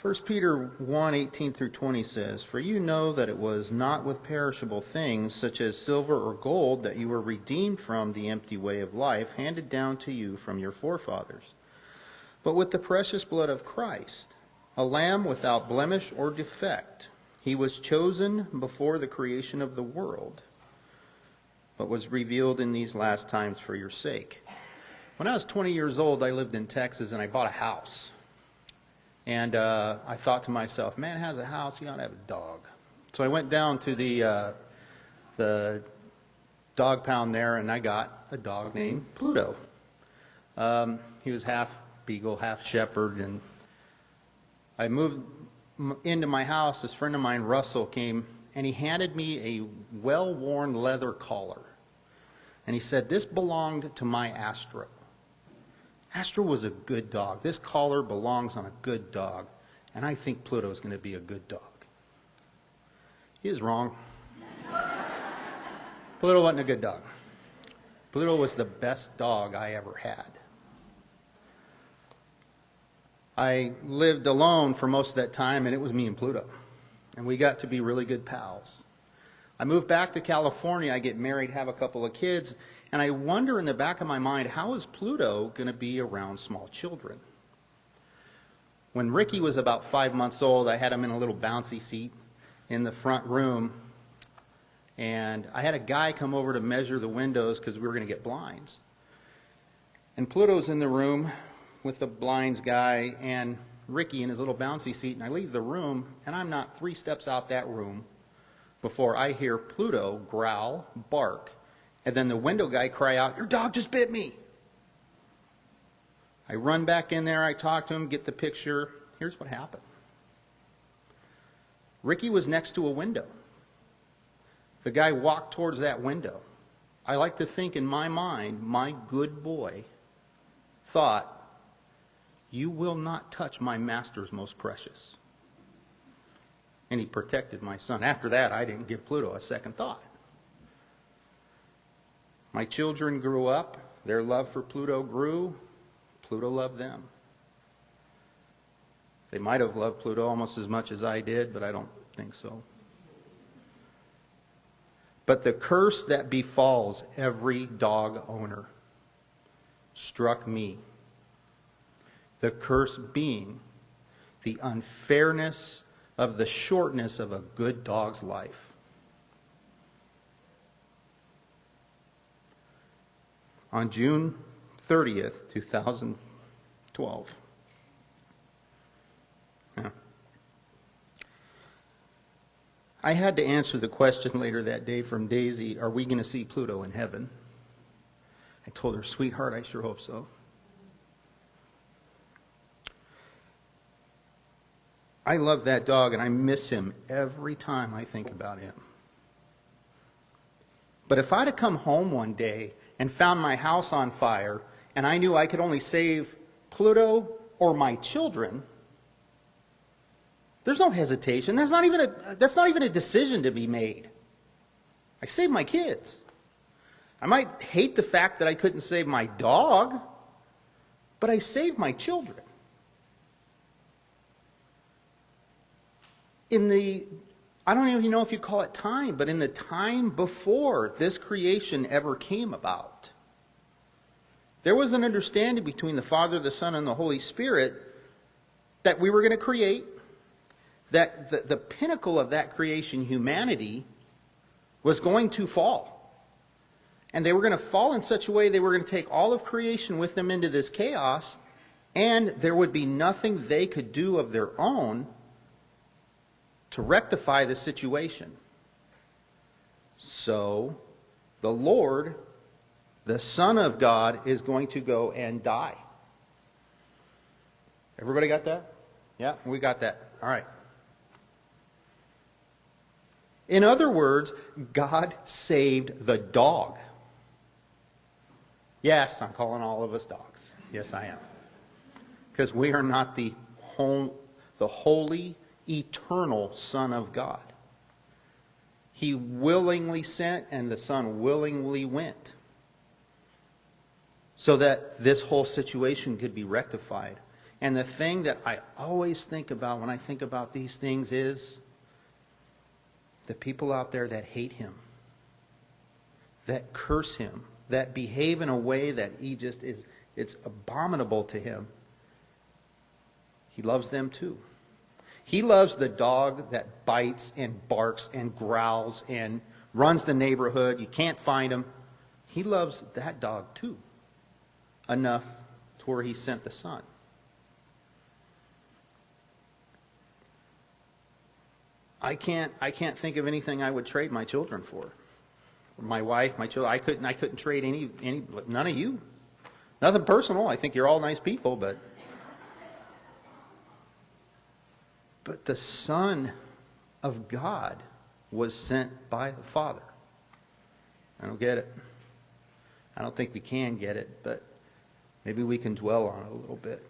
1 Peter 1:18 through 20 says, "For you know that it was not with perishable things, such as silver or gold, that you were redeemed from the empty way of life handed down to you from your forefathers, but with the precious blood of Christ, a lamb without blemish or defect. He was chosen before the creation of the world, but was revealed in these last times for your sake." When I was 20 years old, I lived in Texas and I bought a house. And I thought to myself, man has a house, he ought to have a dog. So I went down to the dog pound there, and I got a dog named Pluto. He was half beagle, half shepherd, and I moved into my house. This friend of mine, Russell, came, and he handed me a well-worn leather collar. And he said, "This belonged to my Astro." Astro was a good dog. This collar belongs on a good dog, and I think Pluto is going to be a good dog. He is wrong. Pluto wasn't a good dog. Pluto was the best dog I ever had. I lived alone for most of that time, and it was me and Pluto, and we got to be really good pals. I moved back to California. I get married, have a couple of kids, and I wonder in the back of my mind, how is Pluto going to be around small children? When Ricky was about 5 months old, I had him in a little bouncy seat in the front room, and I had a guy come over to measure the windows because we were going to get blinds. And Pluto's in the room with the blinds guy and Ricky in his little bouncy seat, and I leave the room, and I'm not 3 steps out that room before I hear Pluto growl, bark, and then the window guy cry out, "Your dog just bit me." I run back in there, I talk to him, get the picture. Here's what happened. Ricky was next to a window. The guy walked towards that window. I like to think in my mind, my good boy thought, "You will not touch my master's most precious." And he protected my son. After that, I didn't give Pluto a second thought. My children grew up. Their love for Pluto grew. Pluto loved them. They might have loved Pluto almost as much as I did, but I don't think so. But the curse that befalls every dog owner struck me. The curse being the unfairness of the shortness of a good dog's life. On June 30th, 2012, I had to answer the question later that day from Daisy, "Are we going to see Pluto in heaven?" I told her, "Sweetheart, I sure hope so." I love that dog, and I miss him every time I think about him. But if I'd have come home one day and found my house on fire, and I knew I could only save Pluto or my children, there's no hesitation. That's not even a decision to be made. I saved my kids. I might hate the fact that I couldn't save my dog, but I saved my children. I don't even know if you call it time, but in the time before this creation ever came about, there was an understanding between the Father, the Son, and the Holy Spirit that we were going to create, that the pinnacle of that creation, humanity, was going to fall. And they were going to fall in such a way they were going to take all of creation with them into this chaos, and there would be nothing they could do of their own to rectify the situation. So the Lord, the Son of God, is going to go and die. Everybody got that? Yeah, we got that. All right. In other words, God saved the dog. Yes, I'm calling all of us dogs. Yes, I am. Because we are not the holy, eternal Son of God. He willingly sent, and the Son willingly went, so that this whole situation could be rectified. And the thing that I always think about when I think about these things is the people out there that hate him, that curse him, that behave in a way that he just is, it's abominable to him. He loves them too. He loves the dog that bites and barks and growls and runs the neighborhood. You can't find him. He loves that dog too, enough to where he sent the Son. I can't think of anything I would trade my children for. My wife, my children. I couldn't trade any none of you. Nothing personal. I think you're all nice people, but the Son of God was sent by the Father. I don't get it. I don't think we can get it, but maybe we can dwell on it a little bit.